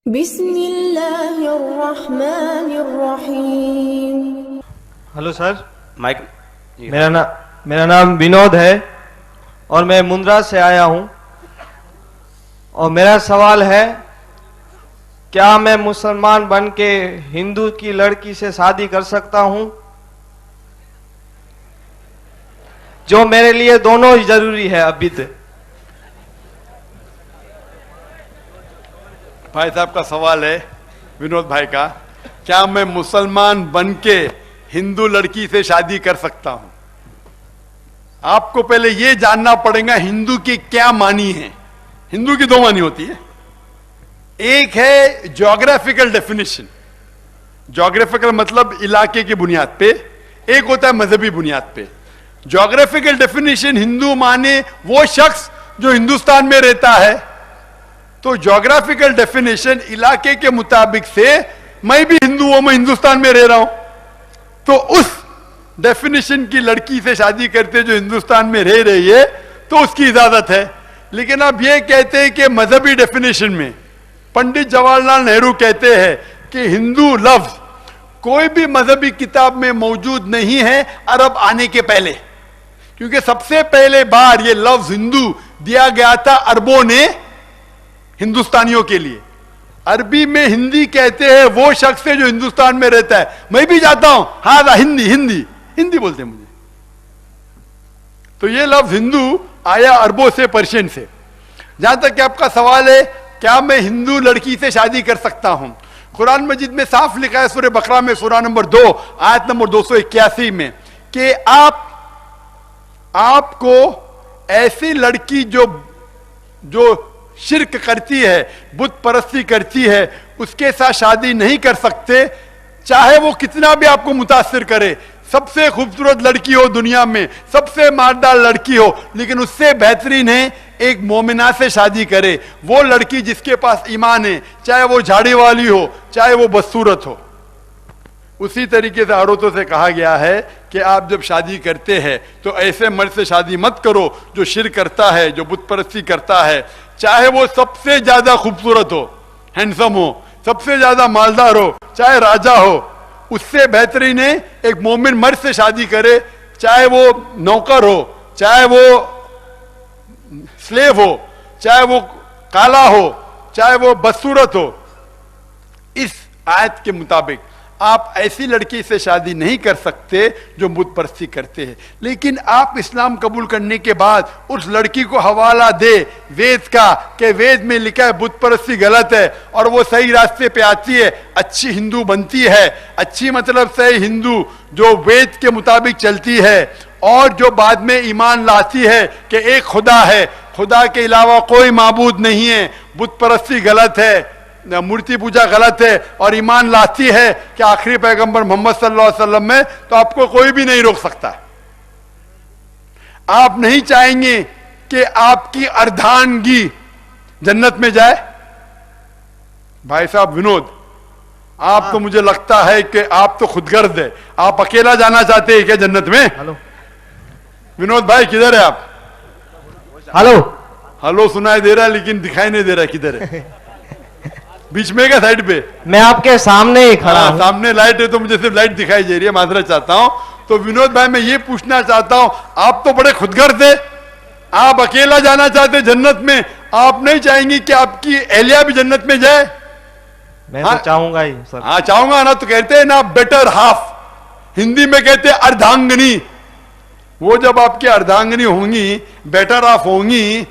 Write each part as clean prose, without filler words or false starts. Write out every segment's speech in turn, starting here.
بسم اللہ الرحمن الرحیم۔ ہلو سر، مائک میرا نام ونود ہے اور میں مندرا سے آیا ہوں، اور میرا سوال ہے کیا میں مسلمان بن کے ہندو کی لڑکی سے شادی کر سکتا ہوں؟ جو میرے لیے دونوں ہی ضروری ہے ابھی تک۔ بھائی صاحب کا سوال ہے، ونود بھائی کا، کیا میں مسلمان بن کے ہندو لڑکی سے شادی کر سکتا ہوں؟ آپ کو پہلے یہ جاننا پڑے گا ہندو کی کیا معنی ہے۔ ہندو کی دو معنی ہوتی ہے، ایک ہے جغرافیکل ڈیفینیشن، جغرافیکل مطلب علاقے کی بنیاد پہ، ایک ہوتا ہے مذہبی بنیاد پہ۔ جغرافیکل ڈیفینیشن ہندو مانے وہ شخص جو ہندوستان میں رہتا ہے، تو جغرافیکل ڈیفینیشن علاقے کے مطابق سے میں بھی ہندو ہوں، میں ہندوستان میں رہ رہا ہوں، تو اس ڈیفینیشن کی لڑکی سے شادی کرتے جو ہندوستان میں رہ رہی ہے تو اس کی اجازت ہے۔ لیکن اب یہ کہتے ہیں کہ مذہبی ڈیفینیشن میں پنڈت جواہر لال نہرو کہتے ہیں کہ ہندو لفظ کوئی بھی مذہبی کتاب میں موجود نہیں ہے عرب آنے کے پہلے، کیونکہ سب سے پہلے بار یہ لفظ ہندو دیا گیا تھا عربوں نے ہندوستانیوں کے لیے۔ عربی میں ہندی کہتے ہیں وہ شخص ہے جو ہندوستان میں رہتا ہے۔ میں بھی جاتا ہوں ہاں ہندی بولتے ہیں مجھے، تو یہ لفظ ہندو آیا عربوں سے، پرشین سے۔ جہاں تک کہ آپ کا سوال ہے کیا میں ہندو لڑکی سے شادی کر سکتا ہوں، قرآن مجید میں صاف لکھا ہے سورہ بقرہ میں سورہ نمبر 2 آیت نمبر 281 میں کہ آپ کو ایسی لڑکی جو شرک کرتی ہے، بت پرستی کرتی ہے، اس کے ساتھ شادی نہیں کر سکتے، چاہے وہ کتنا بھی آپ کو متاثر کرے، سب سے خوبصورت لڑکی ہو دنیا میں، سب سے مالدار لڑکی ہو، لیکن اس سے بہترین ہے ایک مومنہ سے شادی کرے، وہ لڑکی جس کے پاس ایمان ہے، چاہے وہ جھاڑی والی ہو، چاہے وہ بدصورت ہو۔ اسی طریقے سے عورتوں سے کہا گیا ہے کہ آپ جب شادی کرتے ہیں تو ایسے مرد سے شادی مت کرو جو شرک کرتا ہے، جو بت پرستی کرتا ہے، چاہے وہ سب سے زیادہ خوبصورت ہو، ہینڈسم ہو، سب سے زیادہ مالدار ہو، چاہے راجا ہو، اس سے بہترین ہے ایک مومن مرد سے شادی کرے، چاہے وہ نوکر ہو، چاہے وہ سلیو ہو، چاہے وہ کالا ہو، چاہے وہ بدصورت ہو۔ اس آیت کے مطابق آپ ایسی لڑکی سے شادی نہیں کر سکتے جو بت پرستی کرتے ہیں۔ لیکن آپ اسلام قبول کرنے کے بعد اس لڑکی کو حوالہ دے وید کا کہ وید میں لکھا ہے بت پرستی غلط ہے اور وہ صحیح راستے پہ آتی ہے، اچھی ہندو بنتی ہے، اچھی مطلب صحیح ہندو جو وید کے مطابق چلتی ہے، اور جو بعد میں ایمان لاتی ہے کہ ایک خدا ہے، خدا کے علاوہ کوئی معبود نہیں ہے، بت پرستی غلط ہے، مورتی پوجا غلط ہے، اور ایمان لاتی ہے کہ آخری پیغمبر محمد صلی اللہ علیہ وسلم میں، تو آپ کو کوئی بھی نہیں روک سکتا۔ آپ نہیں چاہیں گے کہ آپ کی اردھانگی جنت میں جائے؟ بھائی صاحب ونود، آپ تو مجھے لگتا ہے کہ آپ تو خود غرض ہے، آپ اکیلا جانا چاہتے ہیں کیا جنت میں؟ ہلو ونود بھائی کدھر ہے آپ؟ ہلو سنائی دے رہا ہے لیکن دکھائی نہیں دے رہا کدھر ہے؟ بیچ میں کیا سائڈ پہ؟ میں آپ کے سامنے ہی کھڑا ہوں۔ سامنے لائٹ ہے تو مجھے صرف لائٹ دکھائی دے رہی ہے، معذرت چاہتا ہوں۔ تو ونود بھائی میں یہ پوچھنا چاہتا ہوں، آپ تو بڑے خود غرض ہیں، آپ اکیلا جانا چاہتے جنت میں، آپ نہیں چاہیں گے کہ آپ کی اہلیہ بھی جنت میں جائے؟ میں تو چاہوں گا ہی سر۔ ہاں چاہوں گا نا، تو کہتے ہیں نا بیٹر ہاف، ہندی میں کہتے ہیں اردھانگنی۔ وہ جب آپ کی اردھانگنی ہوں گی، بیٹر ہاف ہوں گی،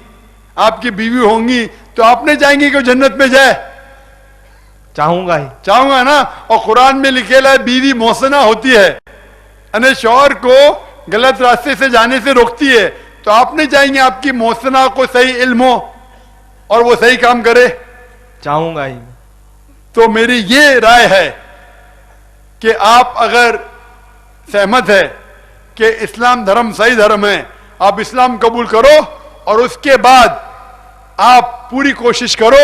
آپ کی بیوی ہوں گی، تو آپ نہیں چاہیں گے کہ وہ جنت میں جائے؟ چاہوں گا نا۔ اور قرآن میں لکھے ہے بیوی محسنہ ہوتی ہے، یعنی شوہر کو غلط راستے سے جانے سے روکتی ہے، تو آپ نہیں چاہیں گے آپ کی محسنہ کو صحیح علم ہو اور وہ صحیح کام کرے؟ چاہوں گا ہی۔ تو میری یہ رائے ہے کہ آپ اگر سہمت ہے کہ اسلام دھرم صحیح دھرم ہے، آپ اسلام قبول کرو، اور اس کے بعد آپ پوری کوشش کرو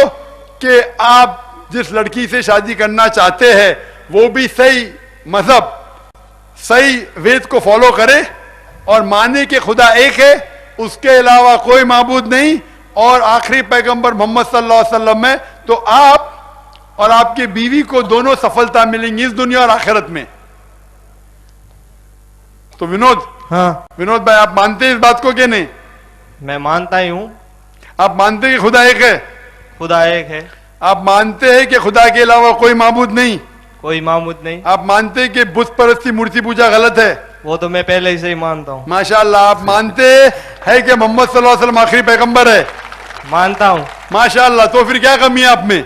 کہ آپ جس لڑکی سے شادی کرنا چاہتے ہیں وہ بھی صحیح مذہب، صحیح وید کو فالو کرے اور مانے کہ خدا ایک ہے، اس کے علاوہ کوئی معبود نہیں، اور آخری پیغمبر محمد صلی اللہ علیہ وسلم ہے، تو آپ اور آپ کی بیوی کو دونوں سفلتا ملیں گی اس دنیا اور آخرت میں. تو ہاں ونود بھائی آپ مانتے ہیں اس بات کو کہ نہیں؟ میں مانتا ہی ہوں. آپ مانتے ہیں کہ خدا ایک ہے؟ خدا ایک ہے. آپ مانتے ہیں کہ خدا کے علاوہ کوئی معبود نہیں؟ کوئی معبود نہیں. آپ مانتے ہیں کہ بت پرستی مورتی پوجا غلط ہے؟ وہ تو میں پہلے ہی سے ہی مانتا ہوں. ماشاءاللہ. آپ مانتے ہیں کہ محمد صلی اللہ علیہ وسلم آخری پیغمبر ہے؟ مانتا ہوں. ماشاءاللہ. تو پھر کیا کمی ہے آپ میں؟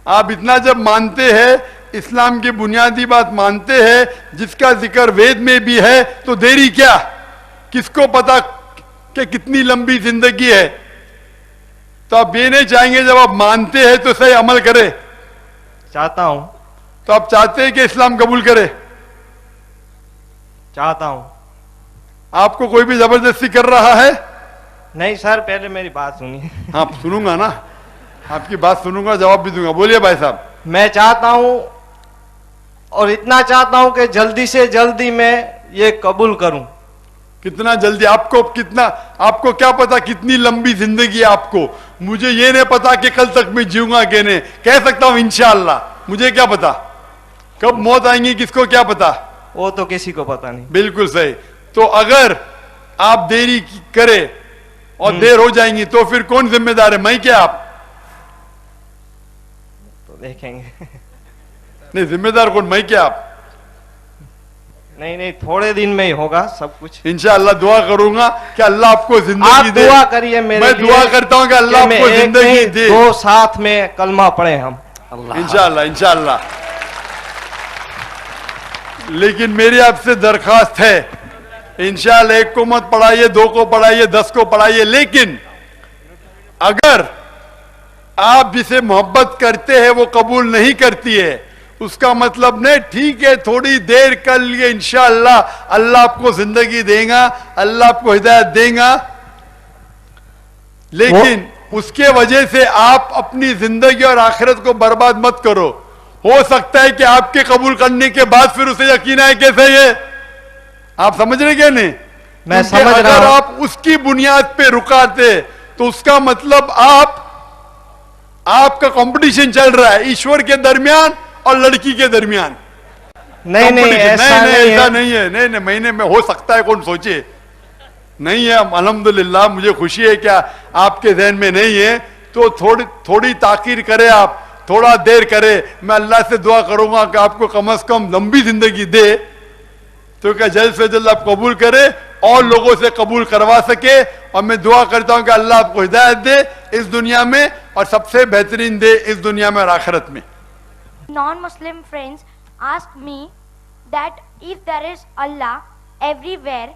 آپ اتنا جب مانتے ہیں، اسلام کی بنیادی بات مانتے ہیں جس کا ذکر وید میں بھی ہے، تو دیری کیا؟ کس کو پتا کہ کتنی لمبی زندگی ہے؟ تو آپ یہ نہیں چاہیں گے جب آپ مانتے ہیں تو صحیح عمل کرے؟ چاہتا ہوں. تو آپ چاہتے ہیں کہ اسلام قبول کرے؟ چاہتا ہوں. آپ کو کوئی بھی زبردستی کر رہا ہے؟ نہیں سر، پہلے میری بات سنیے. ہاں سنوں گا نا، آپ کی بات سنوں گا، جواب بھی دوں گا. بولیے بھائی صاحب. میں چاہتا ہوں، اور اتنا چاہتا ہوں کہ جلدی سے جلدی میں یہ قبول کروں. کتنا جلدی؟ آپ کو کیا پتا کتنی لمبی زندگی ہے آپ کو؟ مجھے یہ نہیں پتا کہ کل تک میں جیوں گا کہ نہیں. کہہ سکتا ہوں انشاءاللہ. مجھے کیا پتا کب موت آئیں گی، کس کو کیا پتا؟ وہ تو کسی کو پتا نہیں. بالکل صحیح. تو اگر آپ دیری کرے اور دیر ہو جائیں گی تو پھر کون ذمہ دار ہے؟ میں کیا آپ؟ تو دیکھیں گے. نہیں، ذمہ دار کون؟ میں کیا آپ؟ نہیں تھوڑے دن میں ہی ہوگا سب کچھ. انشاءاللہ. دعا کروں گا کہ اللہ آپ کو زندگی آپ دے. دعا کریے میرے میں لیے دعا کرتا ہوں کہ اللہ آپ کو زندگی دے. دو ساتھ میں کلمہ پڑھیں ہم. انشاءاللہ انشاءاللہ. لیکن میری آپ سے درخواست ہے، انشاءاللہ ایک کو مت پڑھائیے، دو کو پڑھائیے، 10 کو پڑھائیے، لیکن اگر آپ جسے محبت کرتے ہیں وہ قبول نہیں کرتی ہے، اس کا مطلب نہیں ٹھیک ہے تھوڑی دیر کر لیے، انشاءاللہ اللہ آپ کو زندگی دے گا، اللہ آپ کو ہدایت دے گا، لیکن اس کے وجہ سے آپ اپنی زندگی اور آخرت کو برباد مت کرو. ہو سکتا ہے کہ آپ کے قبول کرنے کے بعد پھر اسے یقین آئے کیسے یہ. آپ سمجھ رہے کیا نہیں؟ میں سمجھ رہا اگر ہوں. آپ اس کی بنیاد پہ رکاتے تو اس کا مطلب آپ کا کمپٹیشن چل رہا ہے ایشور کے درمیان اور لڑکی کے درمیان. نہیں ایسا نہیں ہے. نہیں مہینے میں ہو سکتا ہے، کون سوچے. نہیں ہے. الحمدللہ مجھے خوشی ہے کہ آپ کے ذہن میں نہیں ہے. تو تھوڑی تاخیر کرے، آپ تھوڑا دیر کرے. میں اللہ سے دعا کروں گا کہ آپ کو کم از کم لمبی زندگی دے، تو کہ جلد سے جلد آپ قبول کرے اور لوگوں سے قبول کروا سکے. اور میں دعا کرتا ہوں کہ اللہ آپ کو ہدایت دے اس دنیا میں، اور سب سے بہترین دے اس دنیا میں اور آخرت میں. Non-Muslim friends ask me that if there is Allah everywhere,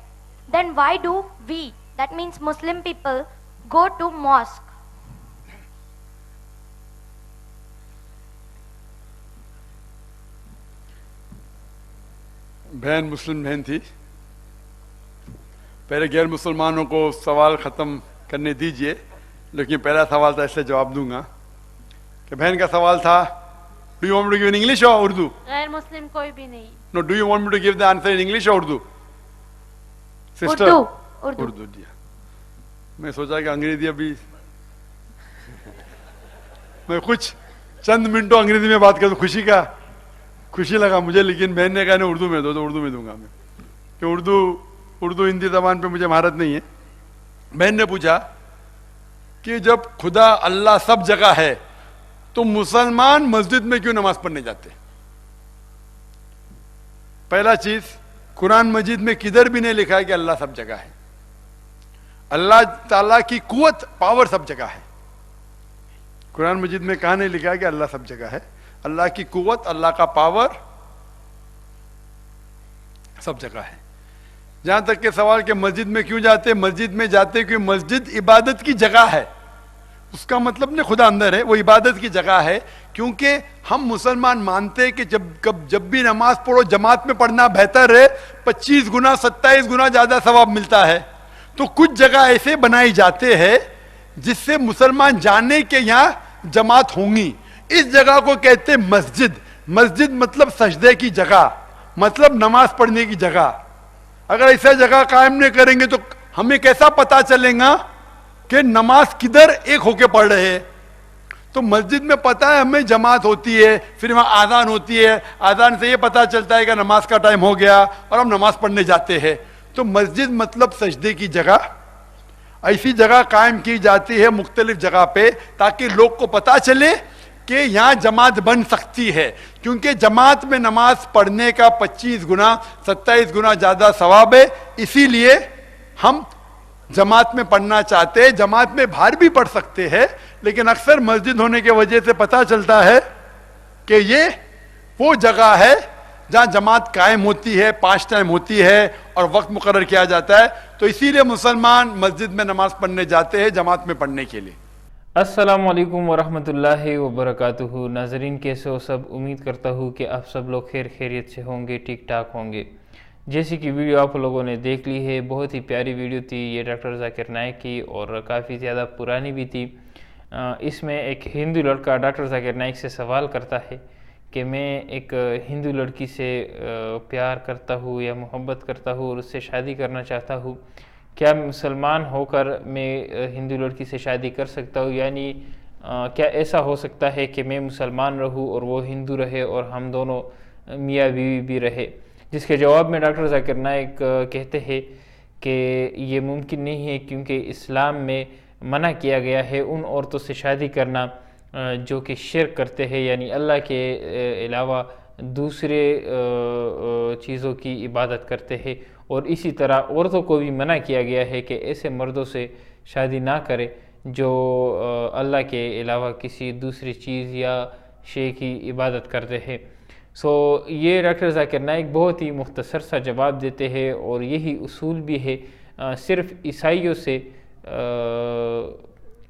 then why do we, that means Muslim people, go to mosque? بہن مسلم بہن تھی. پہلے غیر مسلمانوں کو سوال ختم کرنے دیجئے، لیکن پہلا سوال تھا اس سے جواب دوں گا. کہ بہن کا سوال تھا Do you want me to give in English or Urdu? غیر مسلم کوئی بھی نہیں. No, do you want me to give the answer in English or Urdu? Sister? Urdu. جی. میں سوچا کہ انگریزی ابھی میں کچھ چند منٹوں انگریزی میں بات کروں، خوشی لگا مجھے، لیکن بہن نے کہا نہیں اردو میں دو، تو اردو میں دوں گا میں، کہ اردو ہندی زبان پہ مجھے مہارت نہیں ہے. بہن نے پوچھا کہ جب خدا اللہ سب جگہ ہے تو مسلمان مسجد میں کیوں نماز پڑھنے جاتے؟ پہلا چیز، قرآن مجید میں کدھر بھی نہیں لکھا ہے کہ اللہ سب جگہ ہے. اللہ تعالیٰ کی قوت، پاور سب جگہ ہے. قرآن مجید میں کہاں نہیں لکھا ہے کہ اللہ سب جگہ ہے. اللہ کی قوت، اللہ کا پاور سب جگہ ہے. جہاں تک کہ سوال کہ مسجد میں کیوں جاتے، مسجد میں جاتے کیوں؟ مسجد عبادت کی جگہ ہے. اس کا مطلب نہیں خدا اندر ہے، وہ عبادت کی جگہ ہے. کیونکہ ہم مسلمان مانتے ہیں کہ جب بھی نماز پڑھو جماعت میں پڑھنا بہتر ہے، 25 گنا 27 گنا زیادہ ثواب ملتا ہے. تو کچھ جگہ ایسے بنائی جاتے ہیں جس سے مسلمان جانے کے یہاں جماعت ہوں گی. اس جگہ کو کہتے ہیں مسجد. مسجد مطلب سجدے کی جگہ، مطلب نماز پڑھنے کی جگہ. اگر ایسا جگہ قائم نہیں کریں گے تو ہمیں کیسا پتا چلے گا کہ نماز کدھر ایک ہو کے پڑھ رہے ہیں؟ تو تو مسجد میں پتہ ہے ہمیں جماعت ہوتی ہے، پھر وہاں آذان ہوتی ہے، آذان سے یہ پتہ چلتا ہے کہ نماز کا ٹائم ہو گیا اور ہم نماز پڑھنے جاتے ہیں. تو مسجد مطلب سجدے کی جگہ، ایسی جگہ قائم کی جاتی ہے مختلف جگہ پہ تاکہ لوگ کو پتہ چلے کہ یہاں جماعت بن سکتی ہے. کیونکہ جماعت میں نماز پڑھنے کا 25 گنا 27 گنا زیادہ ثواب ہے، اسی لیے ہم جماعت میں پڑھنا چاہتے ہیں. جماعت میں باہر بھی پڑھ سکتے ہیں، لیکن اکثر مسجد ہونے کی وجہ سے پتہ چلتا ہے کہ یہ وہ جگہ ہے جہاں جماعت قائم ہوتی ہے، 5 ٹائم ہوتی ہے اور وقت مقرر کیا جاتا ہے. تو اسی لیے مسلمان مسجد میں نماز پڑھنے جاتے ہیں جماعت میں پڑھنے کے لیے. السلام علیکم ورحمۃ اللہ وبرکاتہ. ناظرین کیسے ہو سب؟ امید کرتا ہوں کہ آپ سب لوگ خیر خیریت سے ہوں گے، ٹھیک ٹھاک ہوں گے. جیسے کہ ویڈیو آپ لوگوں نے دیکھ لی ہے، بہت ہی پیاری ویڈیو تھی یہ ڈاکٹر ذاکر نائک کی، اور کافی زیادہ پرانی بھی تھی. اس میں ایک ہندو لڑکا ڈاکٹر ذاکر نائک سے سوال کرتا ہے کہ میں ایک ہندو لڑکی سے پیار کرتا ہوں یا محبت کرتا ہوں اور اس سے شادی کرنا چاہتا ہوں، کیا مسلمان ہو کر میں ہندو لڑکی سے شادی کر سکتا ہوں؟ یعنی کیا ایسا ہو سکتا ہے کہ میں مسلمان رہوں اور وہ ہندو رہے اور ہم دونوں میاں بیوی بھی رہے؟ جس کے جواب میں ڈاکٹر ذاکر نائک کہتے ہیں کہ یہ ممکن نہیں ہے، کیونکہ اسلام میں منع کیا گیا ہے ان عورتوں سے شادی کرنا جو کہ شرک کرتے ہیں، یعنی اللہ کے علاوہ دوسرے چیزوں کی عبادت کرتے ہیں. اور اسی طرح عورتوں کو بھی منع کیا گیا ہے کہ ایسے مردوں سے شادی نہ کرے جو اللہ کے علاوہ کسی دوسری چیز یا شے کی عبادت کرتے ہیں. سو یہ ڈاکٹر ذاکر نائک بہت ہی مختصر سا جواب دیتے ہیں، اور یہی اصول بھی ہے. صرف عیسائیوں سے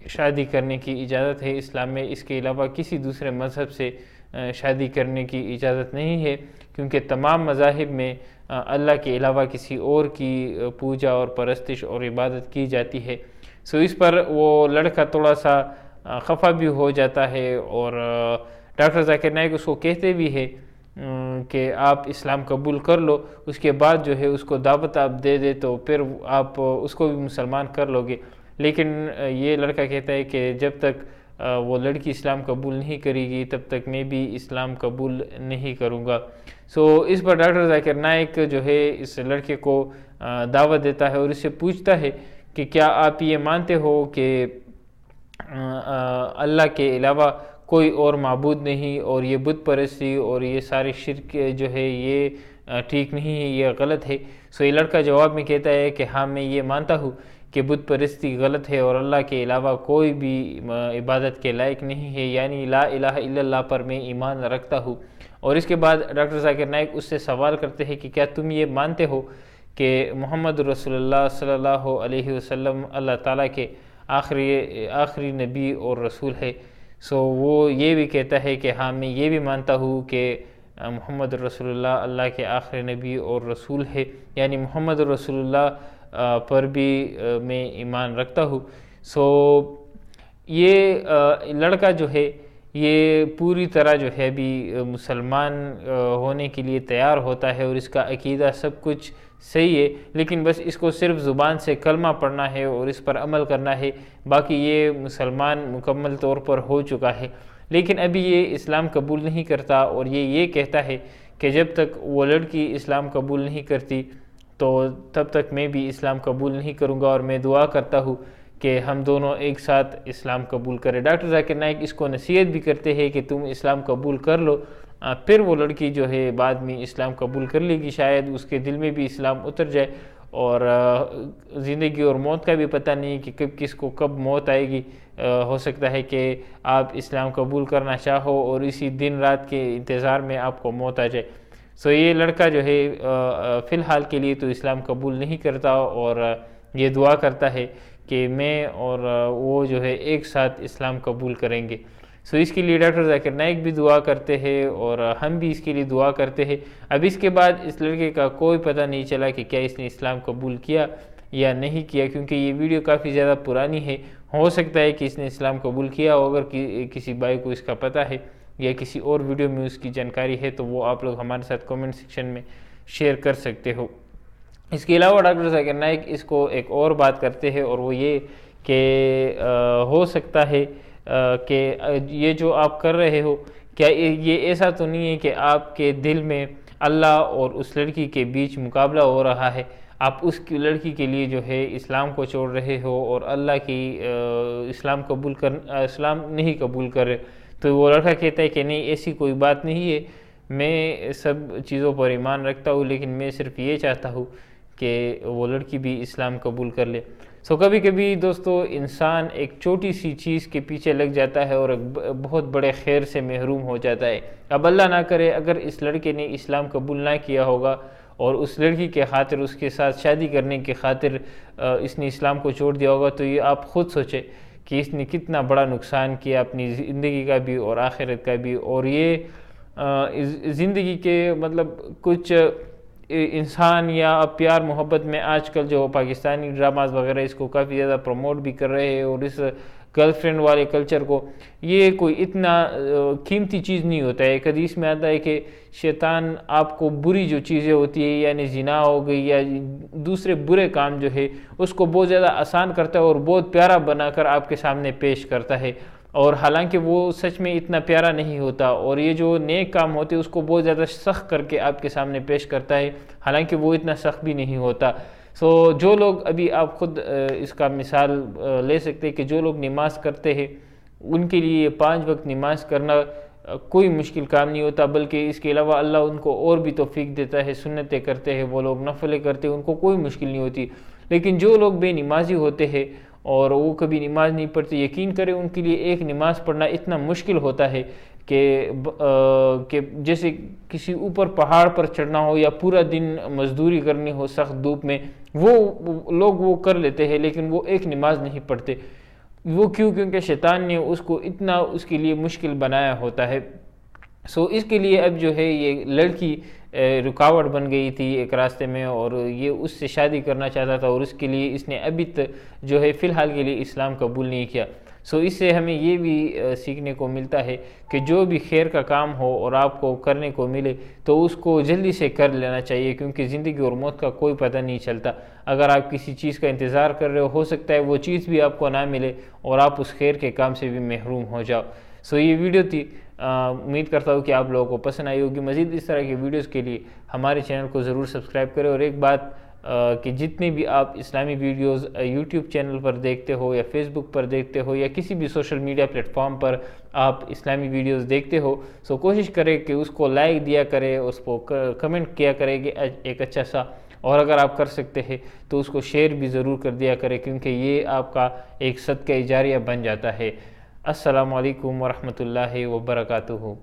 شادی کرنے کی اجازت ہے اسلام میں، اس کے علاوہ کسی دوسرے مذہب سے شادی کرنے کی اجازت نہیں ہے، کیونکہ تمام مذاہب میں اللہ کے علاوہ کسی اور کی پوجا اور پرستش اور عبادت کی جاتی ہے. سو اس پر وہ لڑکا تھوڑا سا خفا بھی ہو جاتا ہے، اور ڈاکٹر ذاکر نائک اس کو کہتے بھی ہے کہ آپ اسلام قبول کر لو، اس کے بعد جو ہے اس کو دعوت آپ دے دے تو پھر آپ اس کو بھی مسلمان کر لو گے. لیکن یہ لڑکا کہتا ہے کہ جب تک وہ لڑکی اسلام قبول نہیں کرے گی تب تک میں بھی اسلام قبول نہیں کروں گا. سو اس پر ڈاکٹر ذاکر نائک جو ہے اس لڑکے کو دعوت دیتا ہے اور اس سے پوچھتا ہے کہ کیا آپ یہ مانتے ہو کہ اللہ کے علاوہ کوئی اور معبود نہیں، اور یہ بت پرستی اور یہ سارے شرک جو ہے یہ ٹھیک نہیں ہے، یہ غلط ہے؟ سو یہ لڑکا جواب میں کہتا ہے کہ ہاں میں یہ مانتا ہوں کہ بت پرستی غلط ہے اور اللہ کے علاوہ کوئی بھی عبادت کے لائق نہیں ہے، یعنی لا الہ الا اللہ پر میں ایمان رکھتا ہوں. اور اس کے بعد ڈاکٹر ذاکر نائک اس سے سوال کرتے ہیں کہ کیا تم یہ مانتے ہو کہ محمد رسول اللہ صلی اللہ علیہ وسلم اللہ تعالیٰ کے آخری نبی اور رسول ہے؟ سو وہ یہ بھی کہتا ہے کہ ہاں میں یہ بھی مانتا ہوں کہ محمد رسول اللہ اللہ کے آخری نبی اور رسول ہے، یعنی محمد رسول اللہ پر بھی میں ایمان رکھتا ہوں. سو یہ لڑکا جو ہے یہ پوری طرح جو ہے بھی مسلمان ہونے کے لیے تیار ہوتا ہے، اور اس کا عقیدہ سب کچھ صحیح ہے، لیکن بس اس کو صرف زبان سے کلمہ پڑھنا ہے اور اس پر عمل کرنا ہے. باقی یہ مسلمان مکمل طور پر ہو چکا ہے، لیکن ابھی یہ اسلام قبول نہیں کرتا، اور یہ کہتا ہے کہ جب تک وہ لڑکی اسلام قبول نہیں کرتی تو تب تک میں بھی اسلام قبول نہیں کروں گا، اور میں دعا کرتا ہوں کہ ہم دونوں ایک ساتھ اسلام قبول کریں. ڈاکٹر ذاکر نائک اس کو نصیحت بھی کرتے ہیں کہ تم اسلام قبول کر لو، پھر وہ لڑکی جو ہے بعد میں اسلام قبول کر لے گی، شاید اس کے دل میں بھی اسلام اتر جائے. اور زندگی اور موت کا بھی پتہ نہیں کہ کب کس کو کب موت آئے گی. ہو سکتا ہے کہ آپ اسلام قبول کرنا چاہو اور اسی دن رات کے انتظار میں آپ کو موت آ جائے. سو یہ لڑکا جو ہے فی الحال کے لیے تو اسلام قبول نہیں کرتا، اور یہ دعا کرتا ہے کہ میں اور وہ جو ہے ایک ساتھ اسلام قبول کریں گے. سو اس کے لیے ڈاکٹر ذاکر نائک بھی دعا کرتے ہیں اور ہم بھی اس کے لیے دعا کرتے ہیں. اب اس کے بعد اس لڑکے کا کوئی پتہ نہیں چلا کہ کیا اس نے اسلام قبول کیا یا نہیں کیا، کیونکہ یہ ویڈیو کافی زیادہ پرانی ہے. ہو سکتا ہے کہ اس نے اسلام قبول کیا ہو، اگر کسی بھائی کو اس کا پتہ ہے یا کسی اور ویڈیو میں اس کی جانکاری ہے تو وہ آپ لوگ ہمارے ساتھ کامنٹ سیکشن میں شیئر کر سکتے ہو. اس کے علاوہ ڈاکٹر ذاکر نائک اس کو ایک اور بات کرتے ہیں، اور وہ یہ کہ ہو سکتا ہے کہ یہ جو آپ کر رہے ہو کیا یہ ایسا تو نہیں ہے کہ آپ کے دل میں اللہ اور اس لڑکی کے بیچ مقابلہ ہو رہا ہے، آپ اس کی لڑکی کے لیے جو ہے اسلام کو چھوڑ رہے ہو اور اللہ کی اسلام نہیں قبول کر رہے؟ تو وہ لڑکا کہتا ہے کہ نہیں، ایسی کوئی بات نہیں ہے، میں سب چیزوں پر ایمان رکھتا ہوں، لیکن میں صرف یہ چاہتا ہوں کہ وہ لڑکی بھی اسلام قبول کر لے۔ کبھی کبھی دوستو انسان ایک چھوٹی سی چیز کے پیچھے لگ جاتا ہے اور ایک بہت بڑے خیر سے محروم ہو جاتا ہے۔ اب اللہ نہ کرے اگر اس لڑکے نے اسلام قبول نہ کیا ہوگا اور اس لڑکی کے خاطر، اس کے ساتھ شادی کرنے کے خاطر اس نے اسلام کو چھوڑ دیا ہوگا، تو یہ آپ خود سوچیں کہ اس نے کتنا بڑا نقصان کیا اپنی زندگی کا بھی اور آخرت کا بھی۔ اور یہ زندگی کے مطلب کچھ انسان یا پیار محبت میں آج کل جو پاکستانی ڈراماز وغیرہ اس کو کافی زیادہ پروموٹ بھی کر رہے ہیں، اور اس گرل فرینڈ والے کلچر کو، یہ کوئی اتنا قیمتی چیز نہیں ہوتا ہے۔ ایک حدیث میں آتا ہے کہ شیطان آپ کو بری جو چیزیں ہوتی ہیں، یعنی زنا ہو گئی یا دوسرے برے کام جو ہے، اس کو بہت زیادہ آسان کرتا ہے اور بہت پیارا بنا کر آپ کے سامنے پیش کرتا ہے، اور حالانکہ وہ سچ میں اتنا پیارا نہیں ہوتا، اور یہ جو نیک کام ہوتے اس کو بہت زیادہ سخت کر کے آپ کے سامنے پیش کرتا ہے، حالانکہ وہ اتنا سخت بھی نہیں ہوتا۔ جو لوگ ابھی آپ خود اس کا مثال لے سکتے ہیں کہ جو لوگ نماز کرتے ہیں، ان کے لیے 5 وقت نماز کرنا کوئی مشکل کام نہیں ہوتا، بلکہ اس کے علاوہ اللہ ان کو اور بھی توفیق دیتا ہے، سنتیں کرتے ہیں وہ لوگ، نفلیں کرتے ہیں، ان کو کوئی مشکل نہیں ہوتی۔ لیکن جو لوگ بے نمازی ہوتے ہیں اور وہ کبھی نماز نہیں پڑھتے، یقین کریں ان کے لیے ایک نماز پڑھنا اتنا مشکل ہوتا ہے کہ جیسے کسی اوپر پہاڑ پر چڑھنا ہو یا پورا دن مزدوری کرنی ہو سخت دھوپ میں، وہ لوگ وہ کر لیتے ہیں، لیکن وہ ایک نماز نہیں پڑھتے۔ وہ کیونکہ شیطان نے اس کو اتنا اس کے لیے مشکل بنایا ہوتا ہے۔ اس کے لیے اب جو ہے یہ لڑکی رکاوٹ بن گئی تھی ایک راستے میں، اور یہ اس سے شادی کرنا چاہتا تھا، اور اس کے لیے اس نے ابھی جو ہے فی الحال کے لیے اسلام قبول نہیں کیا۔ اس سے ہمیں یہ بھی سیکھنے کو ملتا ہے کہ جو بھی خیر کا کام ہو اور آپ کو کرنے کو ملے تو اس کو جلدی سے کر لینا چاہیے، کیونکہ زندگی اور موت کا کوئی پتہ نہیں چلتا۔ اگر آپ کسی چیز کا انتظار کر رہے ہو سکتا ہے وہ چیز بھی آپ کو نہ ملے اور آپ اس خیر کے کام سے بھی محروم ہو جاؤ۔ یہ ویڈیو تھی، امید کرتا ہوں کہ آپ لوگوں کو پسند آئی ہوگی۔ مزید اس طرح کی ویڈیوز کے لیے ہمارے چینل کو ضرور سبسکرائب کریں، اور ایک بات کہ جتنے بھی آپ اسلامی ویڈیوز یوٹیوب چینل پر دیکھتے ہو یا فیس بک پر دیکھتے ہو یا کسی بھی سوشل میڈیا پلیٹ فارم پر آپ اسلامی ویڈیوز دیکھتے ہو، کوشش کریں کہ اس کو لائک دیا کرے، اس کو کمنٹ کیا کرے کہ ایک اچھا سا، اور اگر آپ کر سکتے ہیں تو اس کو شیئر بھی ضرور کر دیا کرے، کیونکہ یہ آپ کا ایک صدقہ جاریہ بن جاتا ہے۔ السلام علیکم ورحمۃ اللہ وبرکاتہ۔